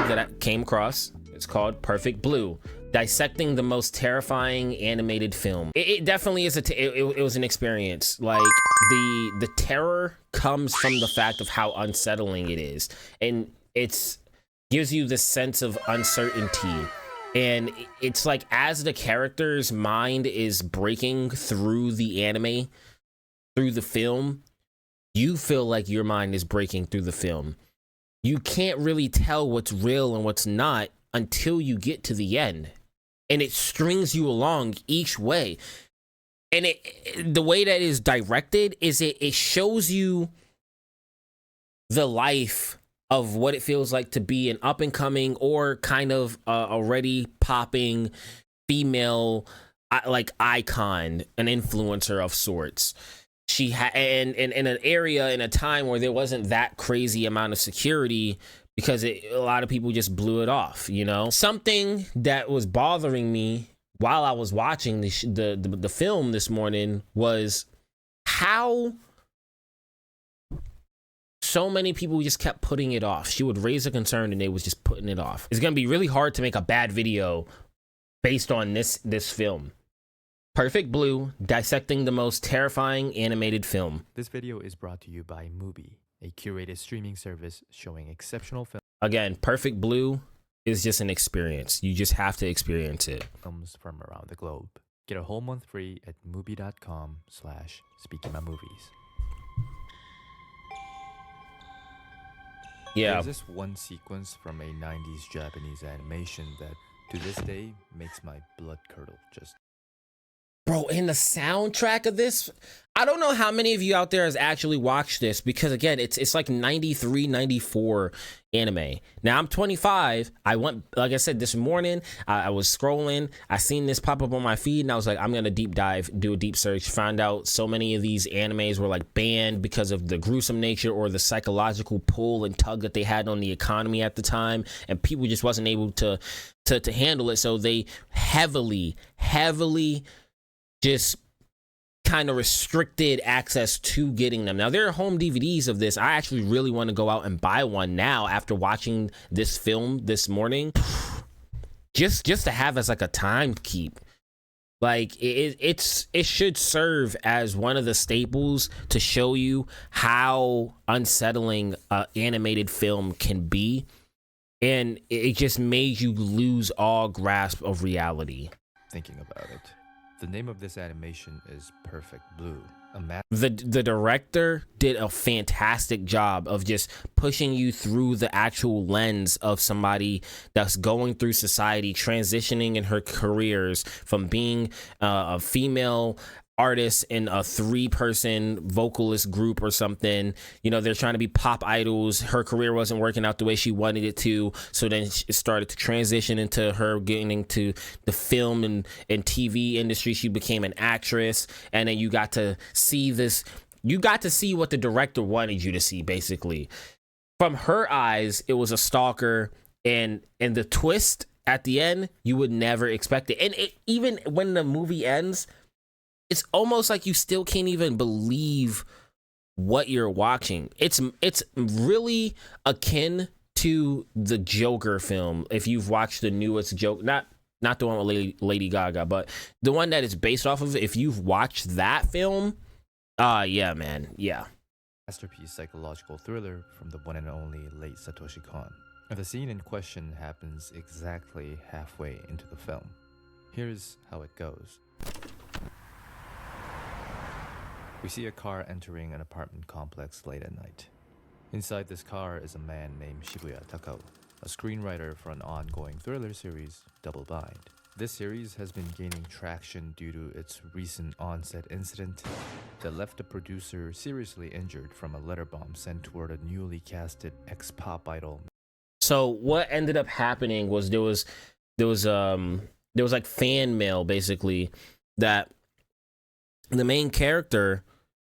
that I came across. It's called Perfect Blue, Dissecting the Most Terrifying Animated Film. It definitely is it was an experience. Like the terror comes from the fact of how unsettling it is, and it's gives you this sense of uncertainty. And it's like, as the character's mind is breaking through the anime, through the film, you feel like your mind is breaking through the film. You can't really tell what's real and what's not until you get to the end. And it strings you along each way. And the way that is directed is it shows you the life of what it feels like to be an up and coming or kind of already popping female like icon, an influencer of sorts. She had and in an area, in a time where there wasn't that crazy amount of security, because a lot of people just blew it off, you know. Something that was bothering me while I was watching the film this morning was how so many people just kept putting it off. She would raise a concern and they was just putting it off. It's gonna be really hard to make a bad video based on this film. Perfect Blue, Dissecting the Most Terrifying Animated Film. This video is brought to you by Mubi, a curated streaming service showing exceptional Again, Perfect Blue is just an experience. You just have to experience it. films from around the globe. Get a whole month free at mubi.com/speakingmymovies. Yeah. There's this one sequence from a 90s Japanese animation that to this day makes my blood curdle. Just bro, in the soundtrack of this, I don't know how many of you out there has actually watched this, because again, it's like 93, 94 anime. Now I'm 25. I went, like I said, this morning, I was scrolling, I seen this pop up on my feed, and I was like, I'm gonna deep dive, do a deep search, find out so many of these animes were like banned because of the gruesome nature or the psychological pull and tug that they had on the economy at the time, and people just wasn't able to handle it, so they heavily just kind of restricted access to getting them. Now, there are home DVDs of this. I actually really want to go out and buy one now after watching this film this morning, just to have as like a time keep. Like it should serve as one of the staples to show you how unsettling animated film can be, and it just made you lose all grasp of reality. thinking about it. The name of this animation is Perfect Blue. The director did a fantastic job of just pushing you through the actual lens of somebody that's going through society, transitioning in her careers from being a female artist in a 3-person vocalist group or something. You know, they're trying to be pop idols. Her career wasn't working out the way she wanted it to, so then it started to transition into her getting into the film and TV industry. She became an actress, and then you got to see this. You got to see what the director wanted you to see, basically. From her eyes, it was a stalker, and the twist at the end, you would never expect it. And even when the movie ends, it's almost like you still can't even believe what you're watching. It's really akin to the Joker film. If you've watched the newest Joker, not the one with Lady Gaga, but the one that it's based off of. If you've watched that film, yeah, man, yeah. Masterpiece psychological thriller from the one and only late Satoshi Kon. The scene in question happens exactly halfway into the film. Here's how it goes. We see a car entering an apartment complex late at night. Inside this car is a man named Shibuya Takao, a screenwriter for an ongoing thriller series, Double Bind. This series has been gaining traction due to its recent onset incident that left the producer seriously injured from a letter bomb sent toward a newly casted ex-pop idol. So what ended up happening was there was like fan mail, basically, that the main character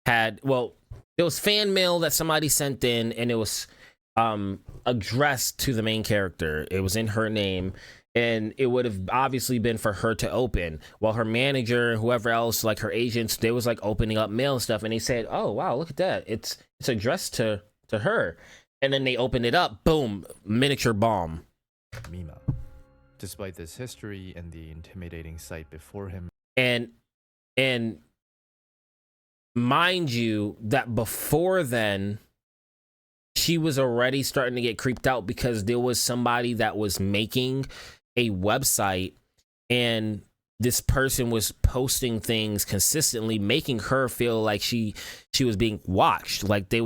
had. Well, there was fan mail that somebody sent in, and it was addressed to the main character. It was in her name, and it would have obviously been for her to open. While her manager, whoever else, like her agents, they was like opening up mail and stuff, and they said, "Oh wow, look at that! It's addressed to her." And then they opened it up, boom, miniature bomb. Mima. Despite this history and the intimidating sight before him, And mind you that before then, she was already starting to get creeped out because there was somebody that was making a website, and this person was posting things consistently, making her feel like she was being watched. Like the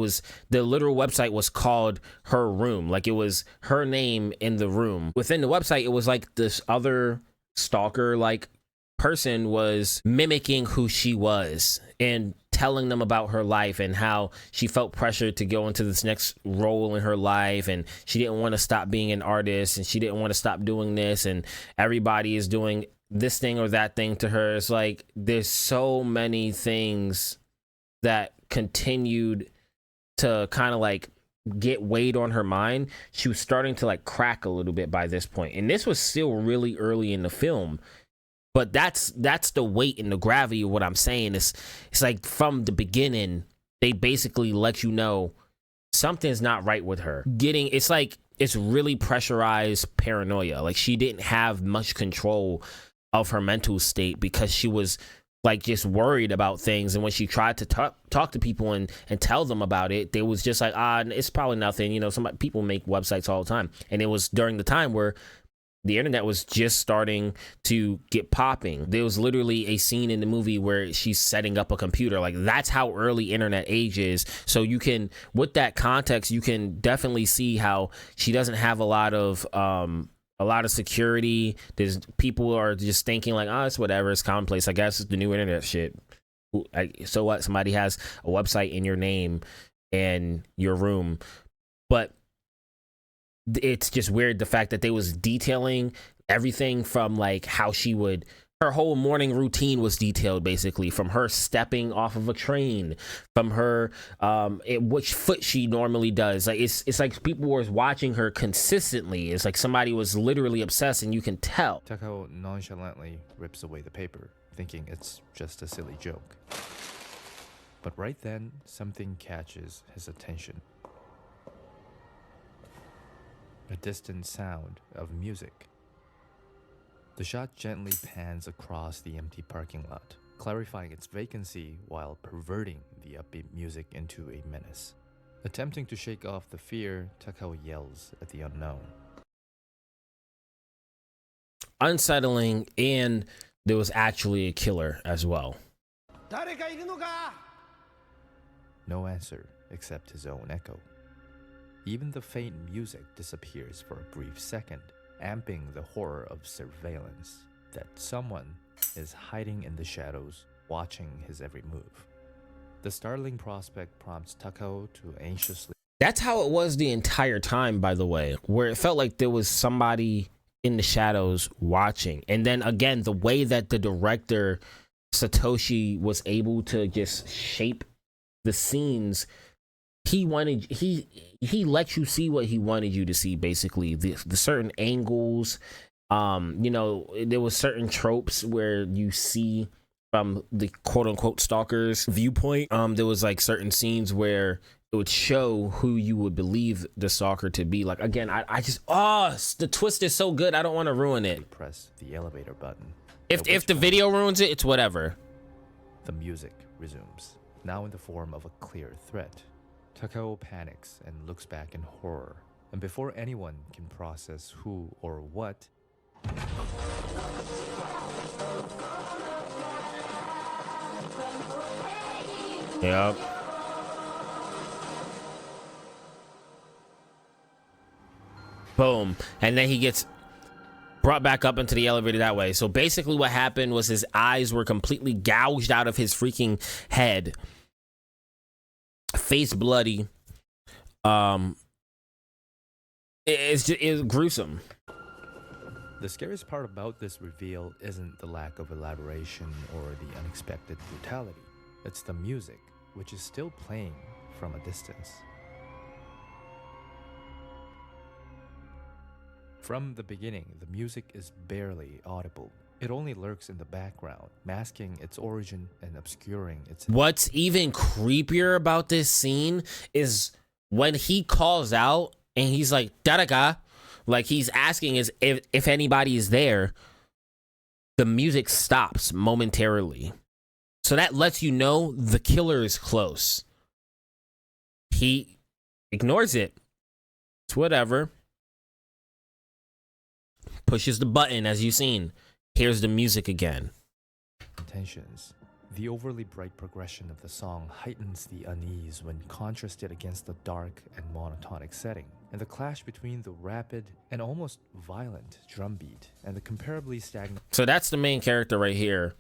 literal website was called Her Room. Like it was her name in the room. Within the website, it was like this other stalker like person was mimicking who she was and telling them about her life and how she felt pressured to go into this next role in her life, and she didn't want to stop being an artist, and she didn't want to stop doing this, and everybody is doing this thing or that thing to her. It's like there's so many things that continued to kind of like get weighed on her mind. She was starting to like crack a little bit by this point, and this was still really early in the film. But that's the weight and the gravity of what I'm saying. It's like from the beginning, they basically let you know something's not right with her. It's like it's really pressurized paranoia. Like she didn't have much control of her mental state because she was like just worried about things. And when she tried to talk to people and tell them about it, they was just like, it's probably nothing. You know, people make websites all the time. And it was during the time where the internet was just starting to get popping. There was literally a scene in the movie where she's setting up a computer. Like that's how early internet age is. So you can, with that context, you can definitely see how she doesn't have a lot of security. There's people are just thinking like, it's whatever, it's commonplace. I guess it's the new internet shit. So what? Somebody has a website in your name and your room, but it's just weird the fact that they was detailing everything from like how her whole morning routine was detailed, basically from her stepping off of a train, from her which foot she normally does. Like it's like people were watching her consistently. It's like somebody was literally obsessed, and you can tell. Takao nonchalantly rips away the paper, thinking it's just a silly joke. But right then, something catches his attention. A distant sound of music. The shot gently pans across the empty parking lot, clarifying its vacancy while perverting the upbeat music into a menace. Attempting to shake off the fear, Takao yells at the unknown. Unsettling, and there was actually a killer as well. No answer except his own echo. Even the faint music disappears for a brief second, amping the horror of surveillance, that someone is hiding in the shadows, watching his every move. The startling prospect prompts Takao to anxiously... That's how it was the entire time, by the way, where it felt like there was somebody in the shadows watching. And then again, the way that the director, Satoshi, was able to just shape the scenes, he let you see what he wanted you to see, basically. The certain angles, there was certain tropes where you see from the quote-unquote stalker's viewpoint. There was like certain scenes where it would show who you would believe the stalker to be. Like, again, I just, the twist is so good, I don't want to ruin it. Press the elevator button. If the video ruins it, it's whatever. The music resumes, now in the form of a clear threat. Takao panics and looks back in horror, and before anyone can process who or what, yep. Boom. And then he gets brought back up into the elevator that way. So basically what happened was his eyes were completely gouged out of his freaking head. Face bloody. It's gruesome. The scariest part about this reveal isn't the lack of elaboration or the unexpected brutality. It's the music, which is still playing from a distance. From the beginning, the music is barely audible. It only lurks in the background, masking its origin and obscuring its... What's even creepier about this scene is when he calls out and he's like, "Daraga," like he's asking is if anybody is there. The music stops momentarily. So that lets you know the killer is close. He ignores it. It's whatever. Pushes the button, as you've seen. Here's the music again. Intentions. The overly bright progression of the song heightens the unease when contrasted against the dark and monotonic setting, and the clash between the rapid and almost violent drum beat and the comparably stagnant So that's the main character right here.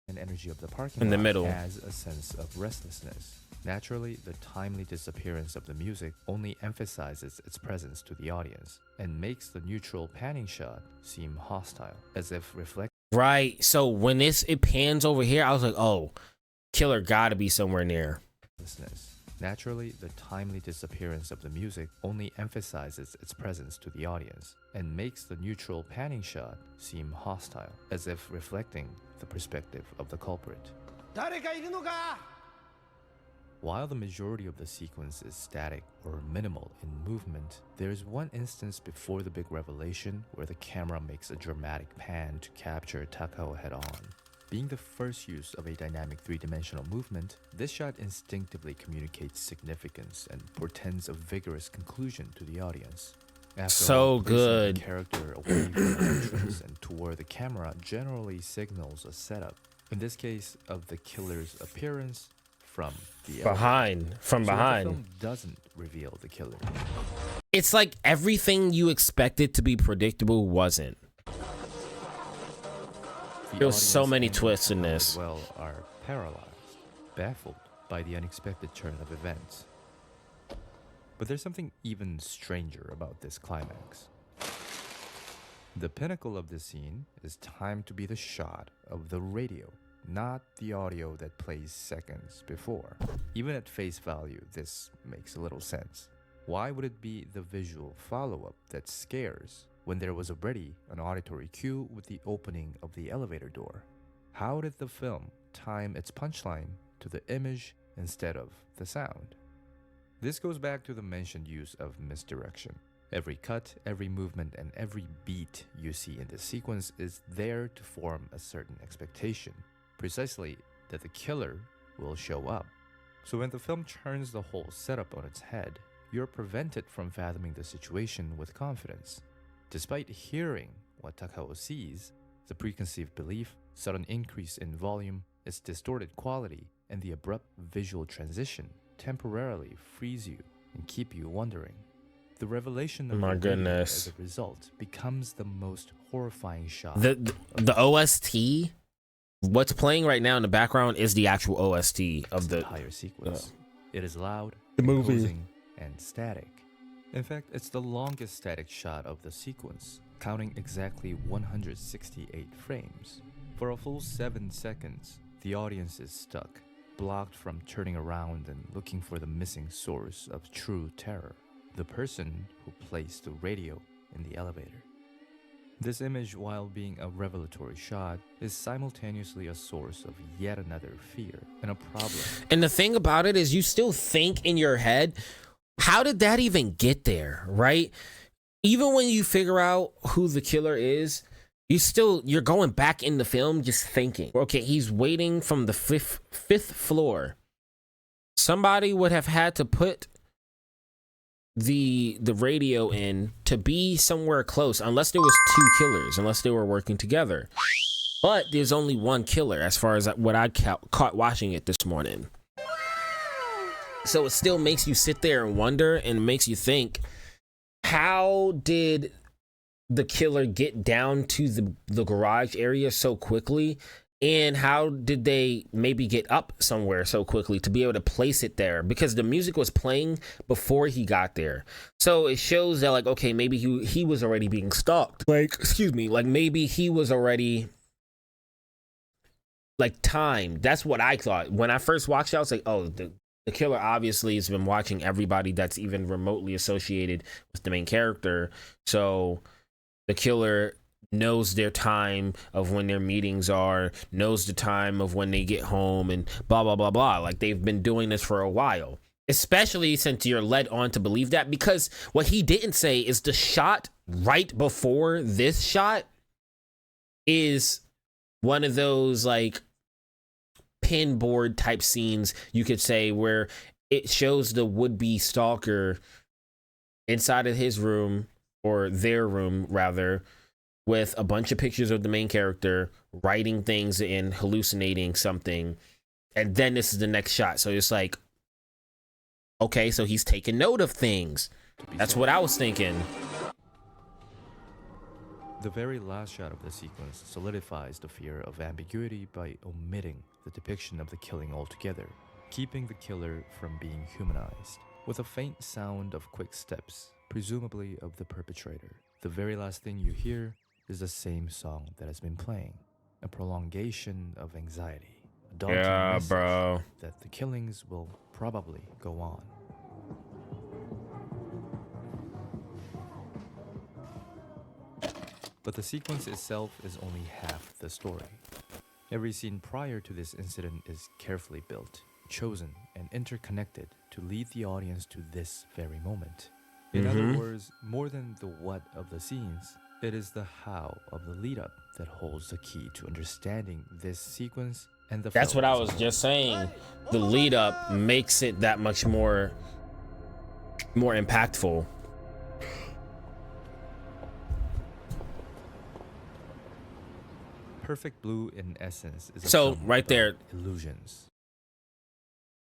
And energy of the parking in the lot middle adds a sense of restlessness. Naturally, the timely disappearance of the music only emphasizes its presence to the audience and makes the neutral panning shot seem hostile, as if reflecting. Right. So when it pans over here, I was like, oh, killer gotta be somewhere near. Naturally, the timely disappearance of the music only emphasizes its presence to the audience and makes the neutral panning shot seem hostile, as if reflecting the perspective of the culprit. While the majority of the sequence is static or minimal in movement, there is one instance before the big revelation where the camera makes a dramatic pan to capture Takao head-on. Being the first use of a dynamic three-dimensional movement, this shot instinctively communicates significance and portends a vigorous conclusion to the audience. After So all, placing good. The character away from the entrance and toward the camera generally signals a setup, in this case of the killer's appearance from the Behind. From behind. The film doesn't reveal the killer. It's like everything you expected to be predictable wasn't. There was so many twists in this. Well, are paralyzed, baffled by the unexpected turn of events. But there's something even stranger about this climax. The pinnacle of the scene is timed to be the shot of the radio, not the audio that plays seconds before. Even at face value, this makes a little sense. Why would it be the visual follow-up that scares when there was already an auditory cue with the opening of the elevator door? How did the film time its punchline to the image instead of the sound? This goes back to the mentioned use of misdirection. Every cut, every movement, and every beat you see in this sequence is there to form a certain expectation, precisely that the killer will show up. So when the film turns the whole setup on its head, you're prevented from fathoming the situation with confidence. Despite hearing what Takao sees, the preconceived belief, sudden increase in volume, its distorted quality, and the abrupt visual transition temporarily freeze you and keep you wondering. The revelation of My the video goodness. as a result becomes the most horrifying shot. The OST, what's playing right now in the background is the actual OST of the entire sequence. It is loud, the movie. imposing, and static. In fact, it's the longest static shot of the sequence, counting exactly 168 frames. For a full 7 seconds, the audience is stuck, blocked from turning around and looking for the missing source of true terror, the person who placed the radio in the elevator. This image, while being a revelatory shot, is simultaneously a source of yet another fear and a problem. And the thing about it is you still think in your head, how did that even get there, right? Even when you figure out who the killer is, you're going back in the film just thinking, okay, he's waiting from the fifth floor. Somebody would have had to put the radio in to be somewhere close, unless there was two killers, unless they were working together. But there's only one killer as far as what I caught watching it this morning. So it still makes you sit there and wonder, and makes you think, how did the killer get down to the garage area so quickly? And how did they maybe get up somewhere so quickly to be able to place it there? Because the music was playing before he got there. So it shows that, like, okay, maybe he was already being stalked. Like, excuse me, like maybe he was already like timed. That's what I thought. When I first watched it, I was like, oh, the killer obviously has been watching everybody that's even remotely associated with the main character. So the killer knows their time of when their meetings are, knows the time of when they get home, and blah, blah, blah, blah. Like, they've been doing this for a while. especially since you're led on to believe that, because what he didn't say is the shot right before this shot is one of those like pinboard type scenes, you could say, where it shows the would-be stalker inside of his room, or their room rather, with a bunch of pictures of the main character writing things and hallucinating something, and then this is the next shot. So it's like, okay, so he's taking note of things. That's what I was thinking. The very last shot of the sequence solidifies the fear of ambiguity by omitting the depiction of the killing altogether, keeping the killer from being humanized. With a faint sound of quick steps, presumably of the perpetrator, the very last thing you hear is the same song that has been playing, a prolongation of anxiety, a daunting message that the killings will probably go on. But the sequence itself is only half the story. Every scene prior to this incident is carefully built, chosen, and interconnected to lead the audience to this very moment. In other words, more than the what of the scenes, it is the how of the lead-up that holds the key to understanding this sequence and the That's what I was just saying. The lead-up makes it that much more impactful. Perfect Blue, in essence, is a So film right there, about illusions.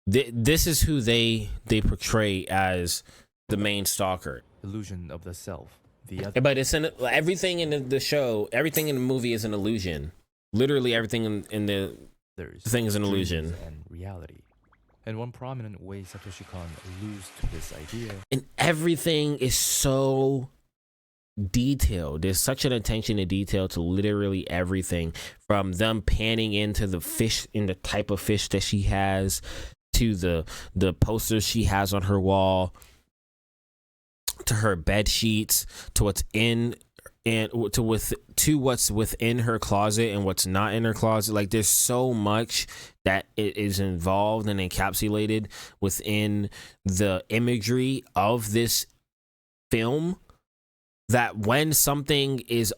This is who they portray as the main stalker. Illusion of the self, the other. But it's everything in the show, everything in the movie is an illusion. Literally everything in the thing is an illusion. And reality. And one prominent way Satoshi Kon alludes to this idea. And everything is so detailed. There's such an attention to detail to literally everything, from them panning into the fish, in the type of fish that she has, to the posters she has on her wall, to her bed sheets, to what's in and to what's within her closet and what's not in her closet. Like, there's so much that it is involved and encapsulated within the imagery of this film, that when something is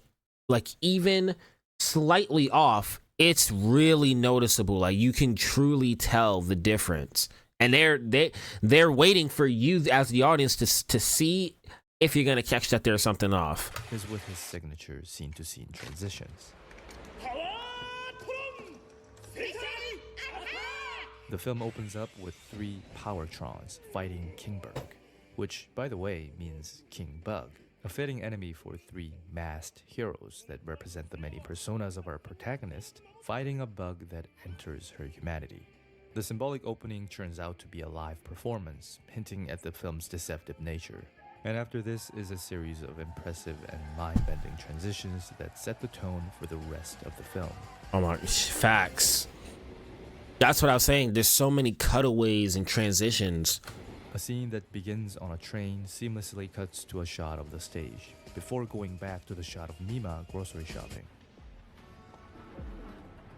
like even slightly off, it's really noticeable. Like, you can truly tell the difference, and they're waiting for you as the audience to see if you're gonna catch that there's something off. Is with his signature scene-to-scene transitions. The film opens up with 3 Powertrons fighting Kingberg, which, by the way, means King Bug, a fitting enemy for 3 masked heroes that represent the many personas of our protagonist, fighting a bug that enters her humanity. The symbolic opening turns out to be a live performance, hinting at the film's deceptive nature. And after this is a series of impressive and mind-bending transitions that set the tone for the rest of the film. Oh my, facts. That's what I was saying. There's so many cutaways and transitions. A scene that begins on a train seamlessly cuts to a shot of the stage, before going back to the shot of Mima grocery shopping.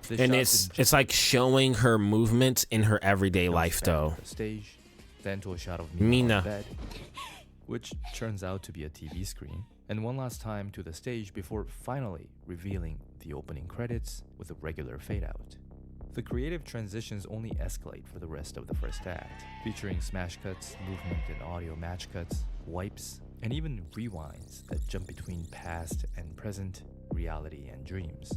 And it's like showing her movements in her everyday life, though. The stage, then to a shot of Mina on the bed, which turns out to be a TV screen, and one last time to the stage before finally revealing the opening credits with a regular fade out. The creative transitions only escalate for the rest of the first act, featuring smash cuts, movement and audio match cuts, wipes, and even rewinds that jump between past and present, reality and dreams.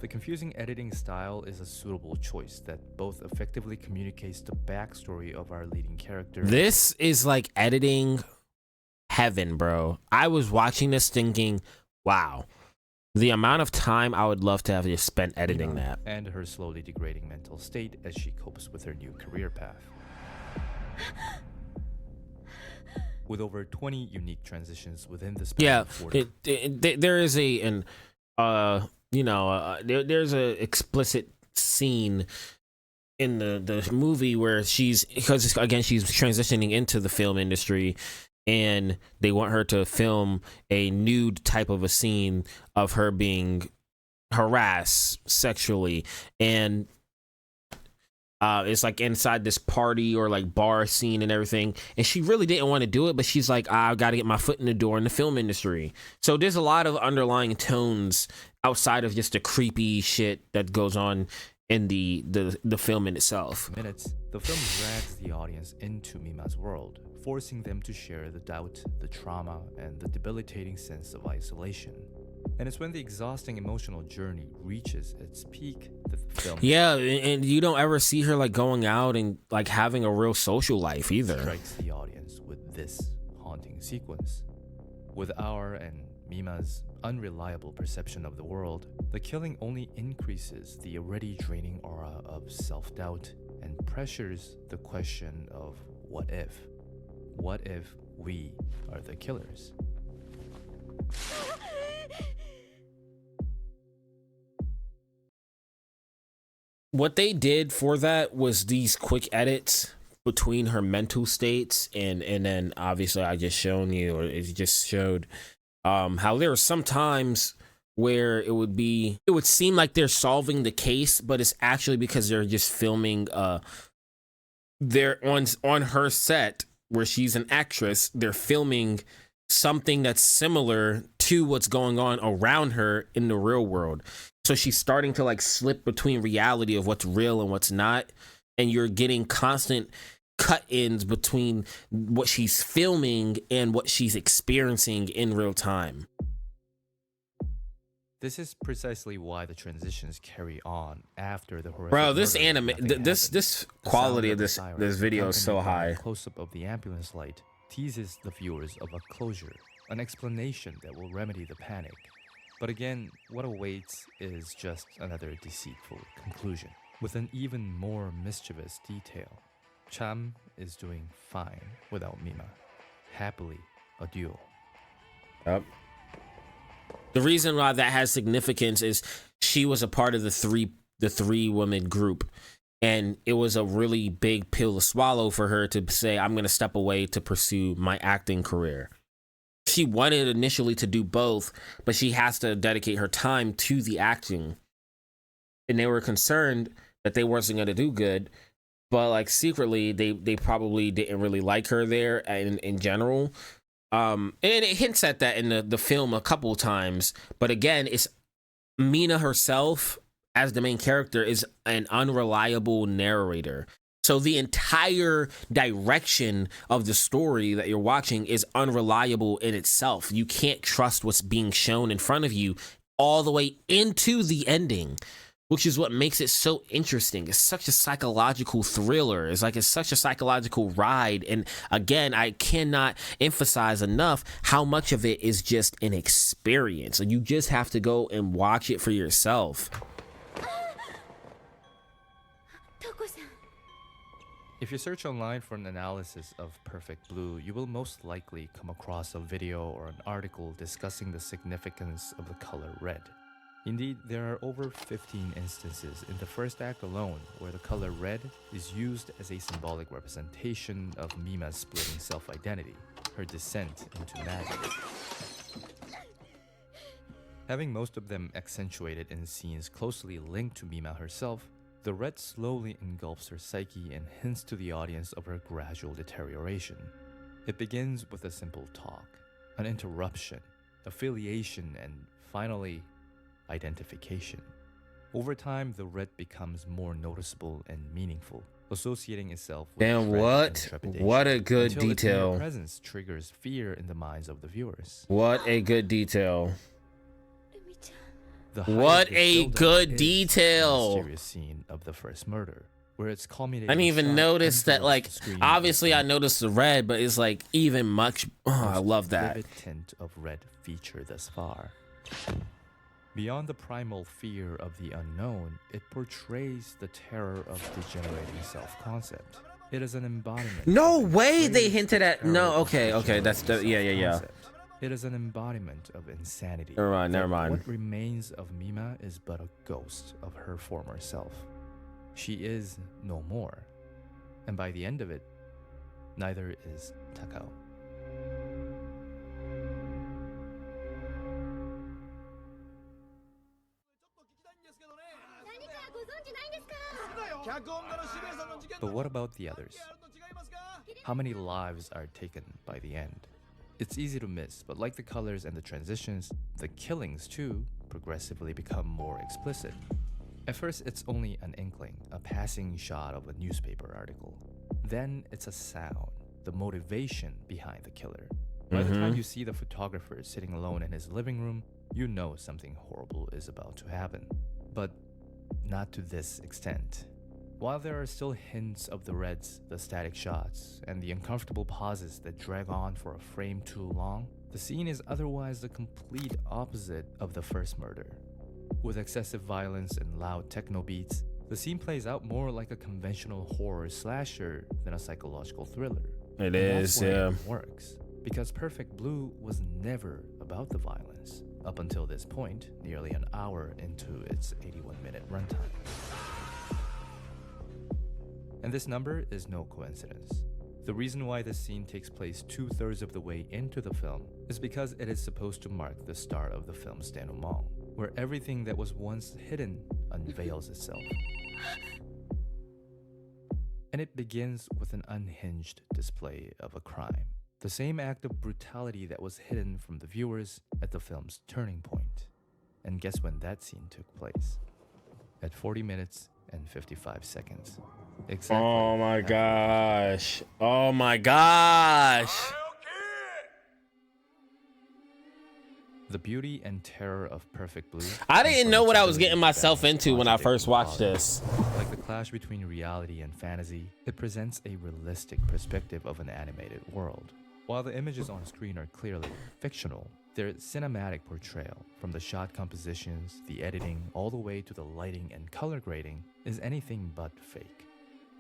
The confusing editing style is a suitable choice that both effectively communicates the backstory of our leading character. This is like editing heaven, bro. I was watching this thinking, wow, the amount of time I would love to have just spent editing that. And her slowly degrading mental state as she copes with her new career path. With over 20 unique transitions within the span of 40. There is there's a explicit scene in the movie where because again she's transitioning into the film industry, and they want her to film a nude type of a scene of her being harass sexually, and it's like inside this party or like bar scene and everything, and she really didn't want to do it, but she's like, I've got to get my foot in the door in the film industry. So there's a lot of underlying tones outside of just the creepy shit that goes on in the film in itself. Minutes, the film drags the audience into Mima's world, forcing them to share the doubt, the trauma, and the debilitating sense of isolation. And it's when the exhausting emotional journey reaches its peak that the film and you don't ever see her like going out and like having a real social life either. Strikes the audience with this haunting sequence. With our and Mima's unreliable perception of the world, the killing only increases the already draining aura of self-doubt and pressures the question of what if? What if we are the killers? What they did for that was these quick edits between her mental states, and then obviously I just shown you, or it just showed how there are some times where it would seem like they're solving the case, but it's actually because they're just filming they're on her set where she's an actress, they're filming something that's similar to what's going on around her in the real world. So she's starting to like slip between reality of what's real and what's not, and you're getting constant cut-ins between what she's filming and what she's experiencing in real time. This is precisely why the transitions carry on after the horrific Bro, this murder. anime, this quality of this video is so high. Close-up of the ambulance light teases the viewers of a closure, an explanation that will remedy the panic. But again, what awaits is just another deceitful conclusion, with an even more mischievous detail. Cham is doing fine without Mima. Happily, a duo. Yep. The reason why that has significance is she was a part of the three woman group, and it was a really big pill to swallow for her to say, I'm going to step away to pursue my acting career. She wanted initially to do both, but she has to dedicate her time to the acting. And they were concerned that they wasn't going to do good, but like secretly they probably didn't really like her there in general. And it hints at that in the film a couple of times, but again, it's Mina herself as the main character is an unreliable narrator. So the entire direction of the story that you're watching is unreliable in itself. You can't trust what's being shown in front of you all the way into the ending, which is what makes it so interesting. It's such a psychological thriller. It's such a psychological ride. And again, I cannot emphasize enough how much of it is just an experience. And you just have to go and watch it for yourself. If you search online for an analysis of Perfect Blue, you will most likely come across a video or an article discussing the significance of the color red. Indeed, there are over 15 instances in the first act alone where the color red is used as a symbolic representation of Mima's splitting self-identity, her descent into madness. Having most of them accentuated in scenes closely linked to Mima herself, the red slowly engulfs her psyche and hints to the audience of her gradual deterioration. It begins with a simple talk, an interruption, affiliation, and finally, identification. Over time, the red becomes more noticeable and meaningful, associating itself with Damn, dread what? and trepidation, What a good until its mere detail. presence triggers fear in the minds of the viewers. What a good detail. The What highest a buildup good is detail. The mysterious scene of the first murder, where it's culminating. I didn't even notice that, like, screen obviously I noticed the red, but it's like even much, I love that. Vivid tint of red feature thus far. Beyond the primal fear of the unknown, it portrays the terror of degenerating self-concept. It is an embodiment. No way they portrays hinted the at, terror no, of okay, that's degenerating yeah. self-concept. It is an embodiment of insanity. Never mind. What remains of Mima is but a ghost of her former self. She is no more. And by the end of it, neither is Takao. But what about the others? How many lives are taken by the end? It's easy to miss, but like the colors and the transitions, the killings too progressively become more explicit. At first, it's only an inkling, a passing shot of a newspaper article. Then it's a sound, the motivation behind the killer. By the time you see the photographer sitting alone in his living room, you know something horrible is about to happen. But not to this extent. While there are still hints of the reds, the static shots, and the uncomfortable pauses that drag on for a frame too long, the scene is otherwise the complete opposite of the first murder. With excessive violence and loud techno beats, the scene plays out more like a conventional horror slasher than a psychological thriller. It is, yeah. It works, because Perfect Blue was never about the violence, up until this point, nearly an hour into its 81-minute runtime. And this number is no coincidence. The reason why this scene takes place 2/3 of the way into the film is because it is supposed to mark the start of the film's denouement, where everything that was once hidden unveils itself. And it begins with an unhinged display of a crime. The same act of brutality that was hidden from the viewers at the film's turning point. And guess when that scene took place? At 40 minutes and 55 seconds. Exactly. Oh my gosh. Oh my gosh. The beauty and terror of Perfect Blue. I didn't know what I was getting myself into when I first watched this. Like the clash between reality and fantasy, it presents a realistic perspective of an animated world. While the images on screen are clearly fictional, their cinematic portrayal, from the shot compositions, the editing, all the way to the lighting and color grading, is anything but fake.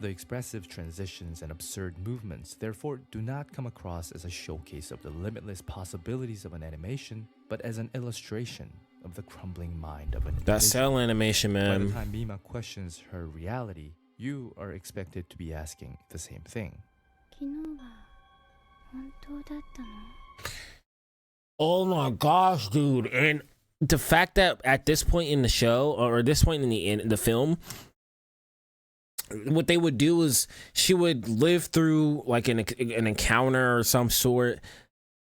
The expressive transitions and absurd movements therefore do not come across as a showcase of the limitless possibilities of an animation, but as an illustration of the crumbling mind of an individual. That cell animation, By the man. time Mima questions her reality, you are expected to be asking the same thing. Oh my gosh, dude. And the fact that at this point in the show, or this point in the film, what they would do is she would live through like an encounter or some sort,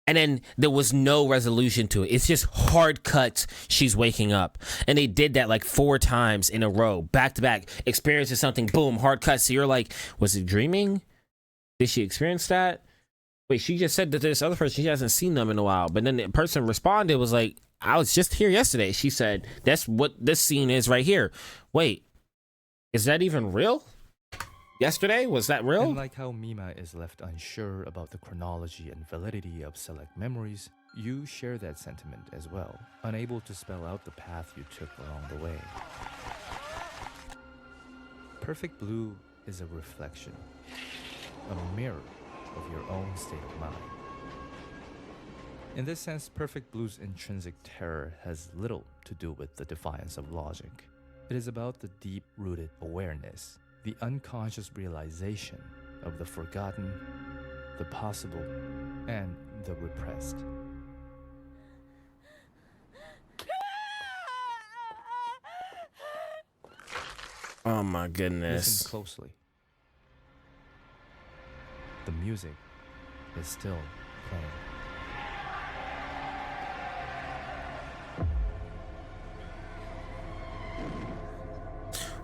and then there was no resolution to it. It's just hard cuts. She's waking up, and they did that like 4 times in a row, back to back. Experiences something, boom, hard cuts. So you're like, was it dreaming? Did she experience that? Wait, she just said that this other person, she hasn't seen them in a while. But then the person responded, was like, I was just here yesterday. She said, that's what this scene is right here. Wait, is that even real? Yesterday? Was that real? And like how Mima is left unsure about the chronology and validity of select memories, you share that sentiment as well, unable to spell out the path you took along the way. Perfect Blue is a reflection, a mirror of your own state of mind. In this sense, Perfect Blue's intrinsic terror has little to do with the defiance of logic. It is about the deep-rooted awareness, the unconscious realization of the forgotten, the possible, and the repressed. Oh my goodness. Listen closely. The music is still playing.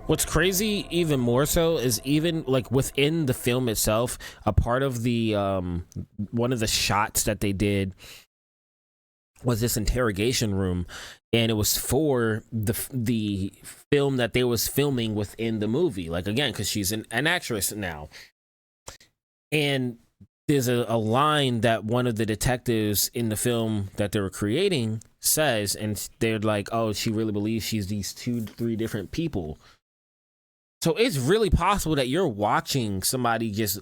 What's crazy even more so is even like within the film itself, a part of the one of the shots that they did was this interrogation room, and it was for the film that they was filming within the movie. Like, again, because she's an actress now, and there's a line that one of the detectives in the film that they were creating says, and they're like, oh, she really believes she's these 2-3 different people. So it's really possible that you're watching somebody just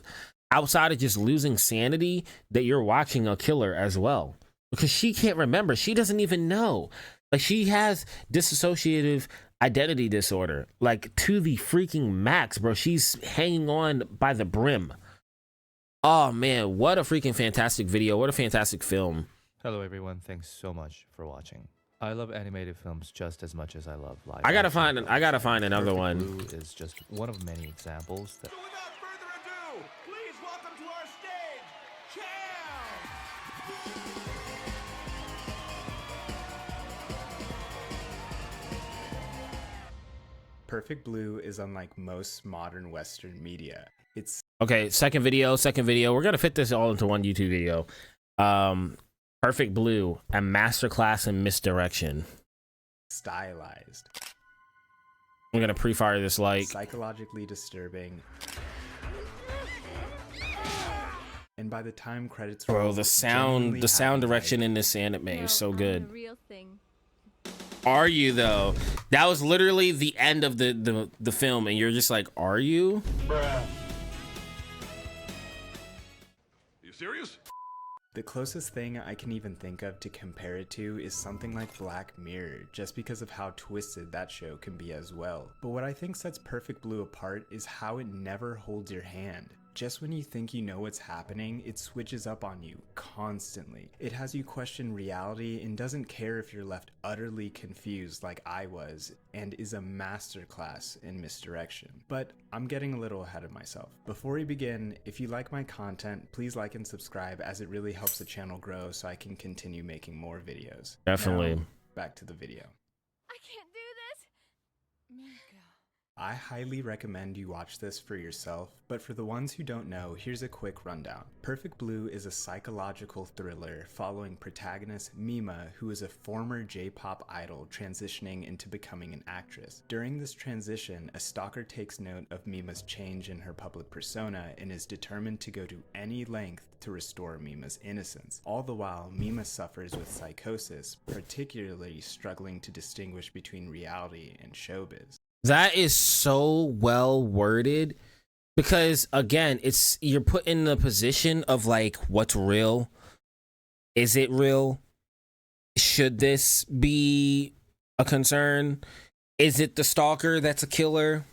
outside of just losing sanity, that you're watching a killer as well, because she can't remember. She doesn't even know. Like, she has dissociative identity disorder, like to the freaking max, bro. She's hanging on by the brim. Oh man, what a freaking fantastic video. What a fantastic film. Hello everyone, thanks so much for watching. I love animated films just as much as I love live. I gotta action find another Perfect one. Blue is just one of many examples that. So without further ado, please welcome to our stage, Cam! Perfect Blue is unlike most modern Western media. It's Okay, second video. We're gonna fit this all into one YouTube video. Perfect Blue, a masterclass in misdirection. stylized, I'm gonna pre-fire this like. psychologically disturbing, and by the time credits Bro, roll, the genuinely sound having direction life. in this anime is so I'm good. the real thing. Are you though? That was literally the end of the film, and you're just like, are you? You serious? The closest thing I can even think of to compare it to is something like Black Mirror, just because of how twisted that show can be as well. But what I think sets Perfect Blue apart is how it never holds your hand. Just when you think you know what's happening, it switches up on you constantly. It has you question reality and doesn't care if you're left utterly confused like I was, and is a masterclass in misdirection. But I'm getting a little ahead of myself. Before we begin, if you like my content, please like and subscribe, as it really helps the channel grow so I can continue making more videos. Definitely. Now, back to the video. I can't do this. Mika. I highly recommend you watch this for yourself, but for the ones who don't know, here's a quick rundown. Perfect Blue is a psychological thriller following protagonist Mima, who is a former J-pop idol transitioning into becoming an actress. During this transition, a stalker takes note of Mima's change in her public persona and is determined to go to any length to restore Mima's innocence. All the while, Mima suffers with psychosis, particularly struggling to distinguish between reality and showbiz. That is so well worded, because again, you're put in the position of like, what's real? Is it real? Should this be a concern? Is it the stalker that's a killer?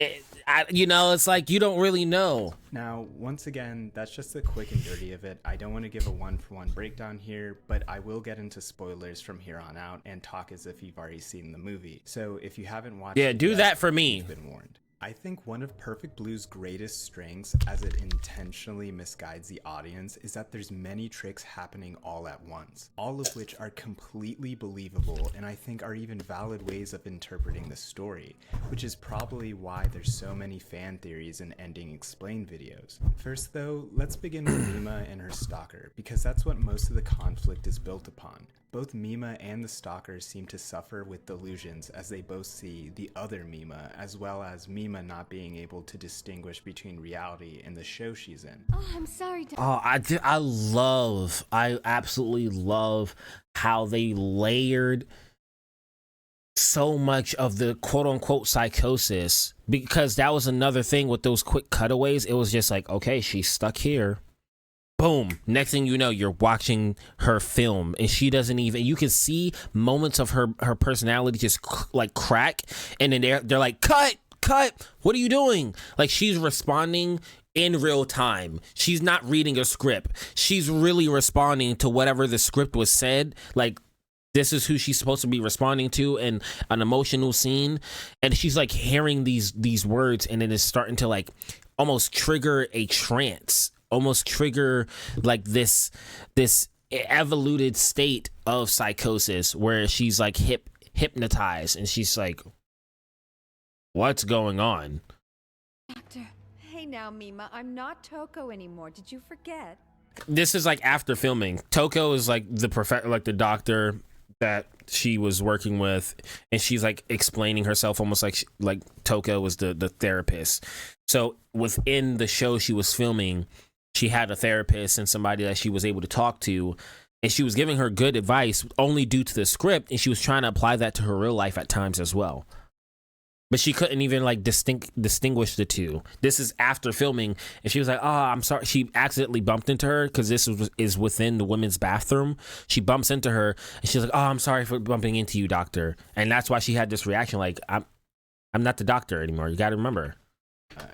It's like you don't really know. Now, once again, that's just the quick and dirty of it. I don't want to give a one-for-one breakdown here, but I will get into spoilers from here on out and talk as if you've already seen the movie. So if you haven't watched Yeah, it do yet, that for me. you've been warned. I think one of Perfect Blue's greatest strengths, as it intentionally misguides the audience, is that there's many tricks happening all at once, all of which are completely believable and I think are even valid ways of interpreting the story, which is probably why there's so many fan theories and ending explained videos. First though, let's begin with Mima and her stalker, because that's what most of the conflict is built upon. Both Mima and the stalker seem to suffer with delusions, as they both see the other Mima, as well as Mima not being able to distinguish between reality and the show she's in. Oh, I'm sorry. Oh, I absolutely love how they layered so much of the quote unquote psychosis, because that was another thing with those quick cutaways. It was just like, okay, she's stuck here. Boom. Next thing you know, you're watching her film and she doesn't even, you can see moments of her personality just like crack. And then they're like, cut. What are you doing? Like, she's responding in real time. She's not reading a script. She's really responding to whatever the script was said. Like, this is who she's supposed to be responding to in an emotional scene. And she's like hearing these words, and it is starting to like almost trigger a trance. Almost trigger like this evoluted state of psychosis where she's like hypnotized, and she's like, what's going on? Doctor. Hey now, Mima. I'm not Toko anymore. Did you forget? This is like after filming. Toko is like the doctor that she was working with, and she's like explaining herself almost like Toko was the therapist. So within the show she was filming, she had a therapist and somebody that she was able to talk to, and she was giving her good advice only due to the script, and she was trying to apply that to her real life at times as well. But she couldn't even like distinguish the two. This is after filming, and she was like, "Oh, I'm sorry." She accidentally bumped into her because this is within the women's bathroom. She bumps into her, and she's like, "Oh, I'm sorry for bumping into you, doctor." And that's why she had this reaction, like, "I'm not the doctor anymore. You got to remember."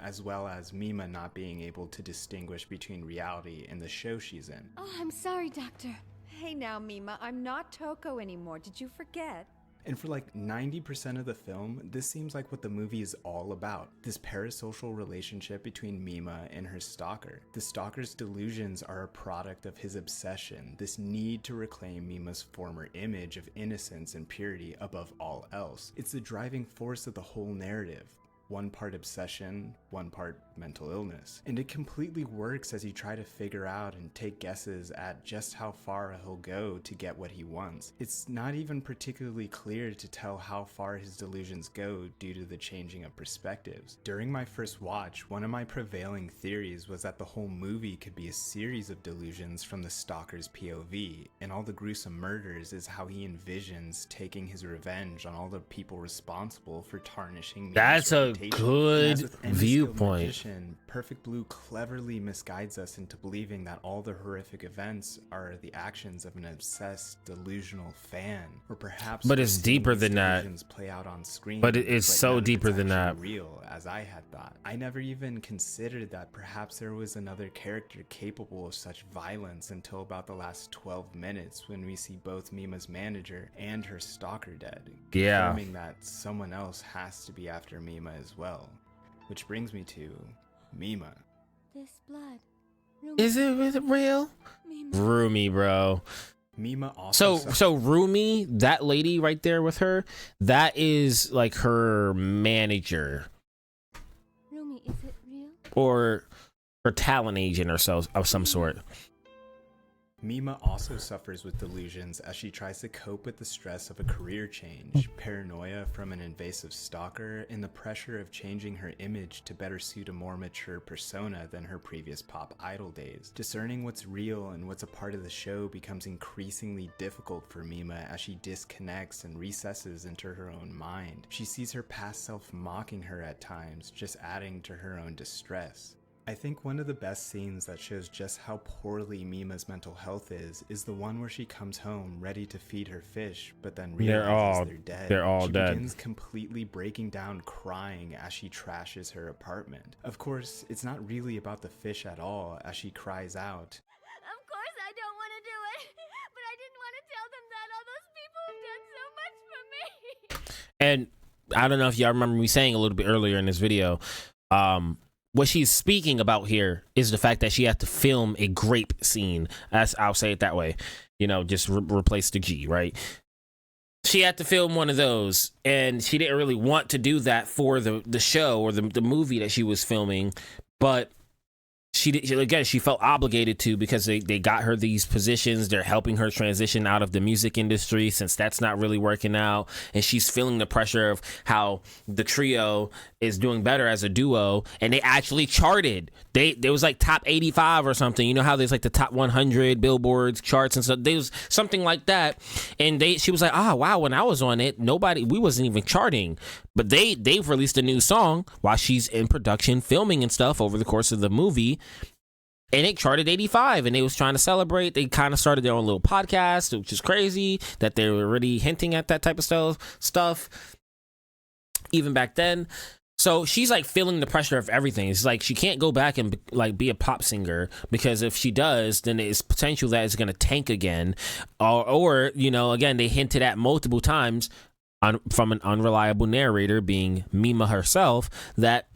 As well as Mima not being able to distinguish between reality and the show she's in. Oh, I'm sorry, Doctor. Hey now, Mima, I'm not Toko anymore. Did you forget? And for like 90% of the film, this seems like what the movie is all about. This parasocial relationship between Mima and her stalker. The stalker's delusions are a product of his obsession, this need to reclaim Mima's former image of innocence and purity above all else. It's the driving force of the whole narrative. One part obsession, one part mental illness. And it completely works as you try to figure out and take guesses at just how far he'll go to get what he wants. It's not even particularly clear to tell how far his delusions go due to the changing of perspectives. During my first watch, one of my prevailing theories was that the whole movie could be a series of delusions from the stalker's POV, and all the gruesome murders is how he envisions taking his revenge on all the people responsible for tarnishing That's a good viewpoint. Magician, Perfect Blue cleverly misguides us into believing that all the horrific events are the actions of an obsessed, delusional fan, or perhaps. But it's deeper than that. Play out on screen. But it's so deeper than that. Real, as I had thought. I never even considered that perhaps there was another character capable of such violence until about the last 12 minutes, when we see both Mima's manager and her stalker dead, confirming that someone else has to be after Mima as well. Which brings me to Mima. This blood. Is it real? Rumi, bro. Mima also. So Rumi, that lady right there with her, that is like her manager. Rumi, is it real? Or her talent agent or so of some sort. Mima also suffers with delusions as she tries to cope with the stress of a career change, paranoia from an invasive stalker, and the pressure of changing her image to better suit a more mature persona than her previous pop idol days. Discerning what's real and what's a part of the show becomes increasingly difficult for Mima as she disconnects and recesses into her own mind. She sees her past self mocking her at times, just adding to her own distress. I think one of the best scenes that shows just how poorly Mima's mental health is the one where she comes home ready to feed her fish, but then realizes they're dead. They're all dead. She begins completely breaking down, crying as she trashes her apartment. Of course, it's not really about the fish at all, as she cries out, Of course I don't want to do it, but I didn't want to tell them that all those people have done so much for me. And I don't know if y'all remember me saying a little bit earlier in this video, what she's speaking about here is the fact that she had to film a grape scene. I'll say it that way. You know, just replace the G, right? She had to film one of those, and she didn't really want to do that for the show or the movie that she was filming, but she felt obligated to, because they got her these positions. They're helping her transition out of the music industry, since that's not really working out, and she's feeling the pressure of how the trio is doing better as a duo, and they actually charted. There was like top 85 or something. You know how there's like the top 100 billboards charts and stuff. There was something like that, and she was like, wow, when I was on it, we wasn't even charting. But they've released a new song while she's in production, filming and stuff over the course of the movie, and it charted 85, and they was trying to celebrate. They kind of started their own little podcast, which is crazy that they were already hinting at that type of stuff even back then. So she's like feeling the pressure of everything. It's like she can't go back and like be a pop singer, because if she does, then it's potential that it's going to tank again. Or, you know, again, they hinted at multiple times from an unreliable narrator, being Mima herself, that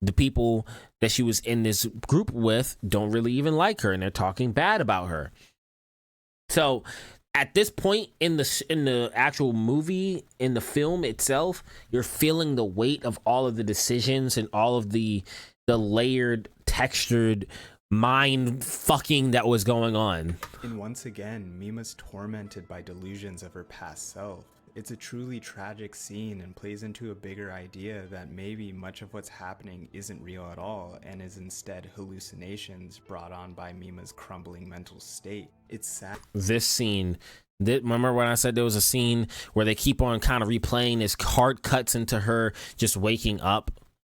the people that she was in this group with don't really even like her, and they're talking bad about her. So at this point in the actual movie, in the film itself, you're feeling the weight of all of the decisions and all of the layered, textured mind fucking that was going on. And once again, Mima's tormented by delusions of her past self. It's a truly tragic scene and plays into a bigger idea that maybe much of what's happening isn't real at all, and is instead hallucinations brought on by Mima's crumbling mental state. It's sad. This scene, remember when I said there was a scene where they keep on kind of replaying this, hard cuts into her just waking up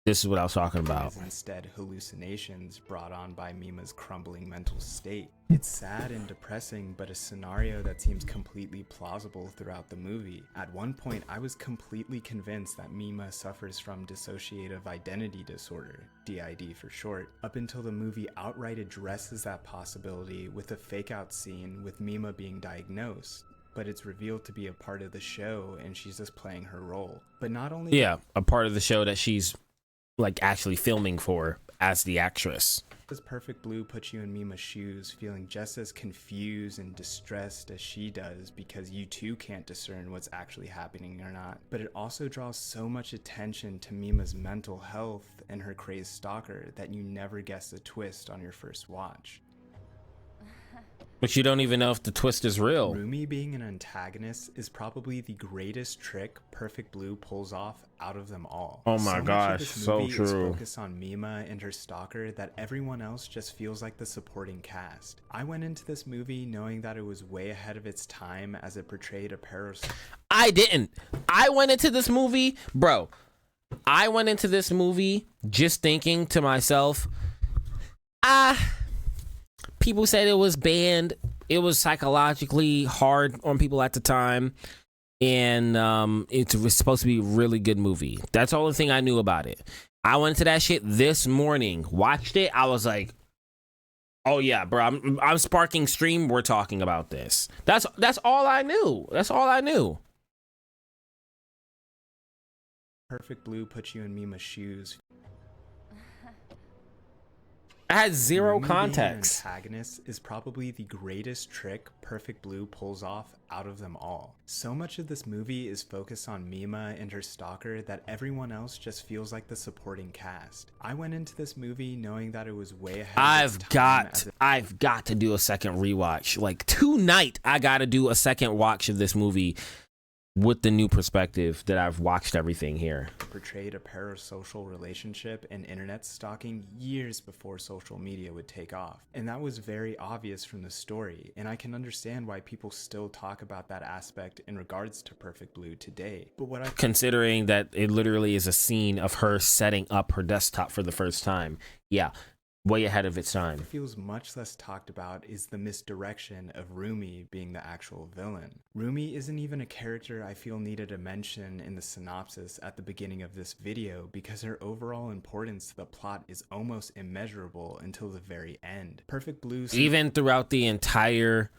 This is what I was talking about. Is instead hallucinations brought on by Mima's crumbling mental state. It's sad and depressing, but a scenario that seems completely plausible throughout the movie. At one point, I was completely convinced that Mima suffers from dissociative identity disorder, DID for short, up until the movie outright addresses that possibility with a fake-out scene with Mima being diagnosed. But it's revealed to be a part of the show, and she's just playing her role. But not only... Yeah, a part of the show that she's like actually filming for as the actress. Does Perfect Blue put you in Mima's shoes, feeling just as confused and distressed as she does because you too can't discern what's actually happening or not. But it also draws so much attention to Mima's mental health and her crazed stalker that you never guess the twist on your first watch. But you don't even know if the twist is real. Rumi being an antagonist is probably the greatest trick Perfect Blue pulls off out of them all. Oh my gosh, so true. Is focused on Mima and her stalker that everyone else just feels like the supporting cast. I went into this movie knowing that it was way ahead of its time as it portrayed a I didn't. I went into this movie, bro. I went into this movie just thinking to myself, people said it was banned. It was psychologically hard on people at the time. And it was supposed to be a really good movie. That's the only thing I knew about it. I went to that shit this morning, watched it. I was like, oh yeah, bro, I'm sparking stream. We're talking about this. That's all I knew. That's all I knew. Perfect Blue puts you in Mima's shoes. I had zero Rumi context. Being an antagonist is probably the greatest trick Perfect Blue pulls off out of them all. So much of this movie is focused on Mima and her stalker that everyone else just feels like the supporting cast. I went into this movie knowing that it was way ahead of its time. I've got to do a second rewatch. Like tonight, I got to do a second watch of this movie with the new perspective that I've watched everything here. Portrayed a parasocial relationship and internet stalking years before social media would take off. And that was very obvious from the story, and I can understand why people still talk about that aspect in regards to Perfect Blue today. But what I considering that it literally is a scene of her setting up her desktop for the first time. Yeah. Way ahead of its time. What feels much less talked about is the misdirection of Rumi being the actual villain. Rumi isn't even a character I feel needed a mention in the synopsis at the beginning of this video because her overall importance to the plot is almost immeasurable until the very end. Perfect Blue... Even throughout the entire...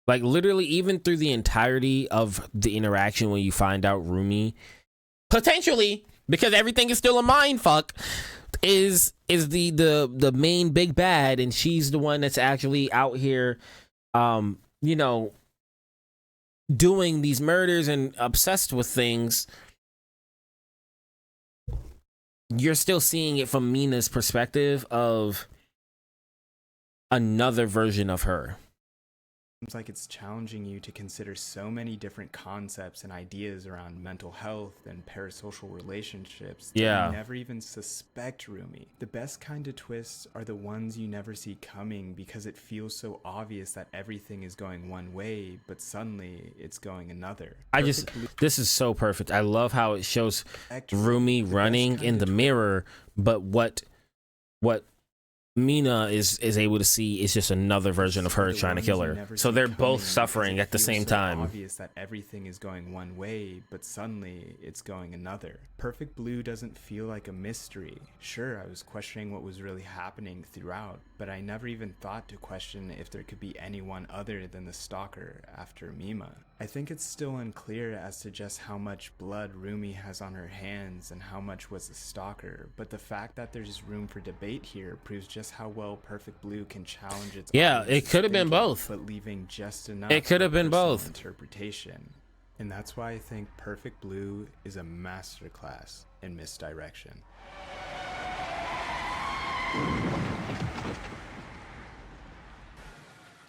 Like literally even through the entirety of the interaction when you find out Rumi... Potentially, because everything is still a mind fuck... is the main big bad, and she's the one that's actually out here you know, doing these murders and obsessed with things. You're still seeing it from Mina's perspective of another version of her. Seems like it's challenging you to consider so many different concepts and ideas around mental health and parasocial relationships that you never even suspect Rumi. The best kind of twists are the ones you never see coming because it feels so obvious that everything is going one way, but suddenly it's going another. This is so perfect. I love how it shows Rumi running in the mirror, but what Mina is able to see is just another version of her trying to kill her. So they're both suffering at the same time. Obvious that everything is going one way, but suddenly it's going another. Perfect Blue doesn't feel like a mystery. Sure, I was questioning what was really happening throughout, but I never even thought to question if there could be anyone other than the stalker after Mima. I think it's still unclear as to just how much blood Rumi has on her hands and how much was the stalker, but the fact that there's room for debate here proves just how well Perfect Blue can challenge its it could have been both, but leaving just enough it could have been both interpretation. And that's why I think Perfect Blue is a masterclass in misdirection.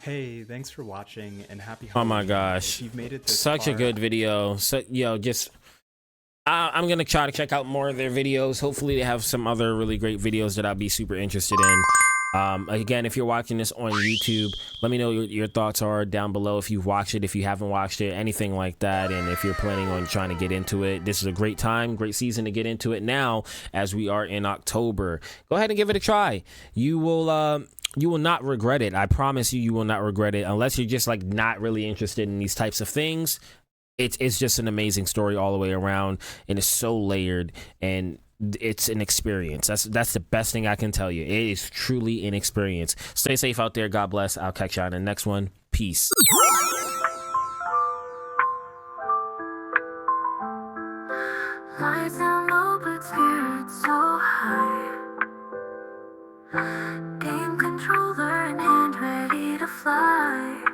Hey, thanks for watching and happy Halloween. Oh my gosh, if you've made it this such far, a good video. So just I'm gonna try to check out more of their videos. Hopefully they have some other really great videos that I'll be super interested in. Again, if you're watching this on YouTube, let me know your thoughts are down below. If you've watched it, if you haven't watched it, anything like that, and if you're planning on trying to get into it, this is a great time, great season to get into it now as we are in October. Go ahead and give it a try. You will not regret it. I promise you, you will not regret it unless you're just like not really interested in these types of things. It's just an amazing story all the way around, and it's so layered, and it's an experience. That's the best thing I can tell you. It is truly an experience. Stay safe out there. God bless. I'll catch you on the next one. Peace. Lights down low, but spirits so high. Game controller in hand, ready to fly.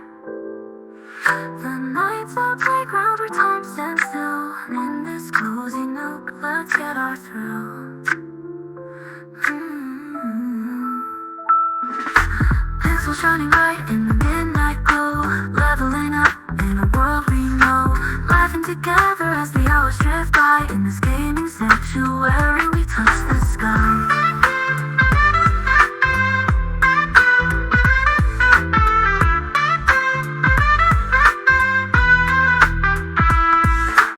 The night's a playground where time stands still. In this cozy nook, let's get our thrill. Pencil shining bright in the midnight glow. Leveling up in a world we know. Laughing together as the hours drift by in this gaming sanctuary.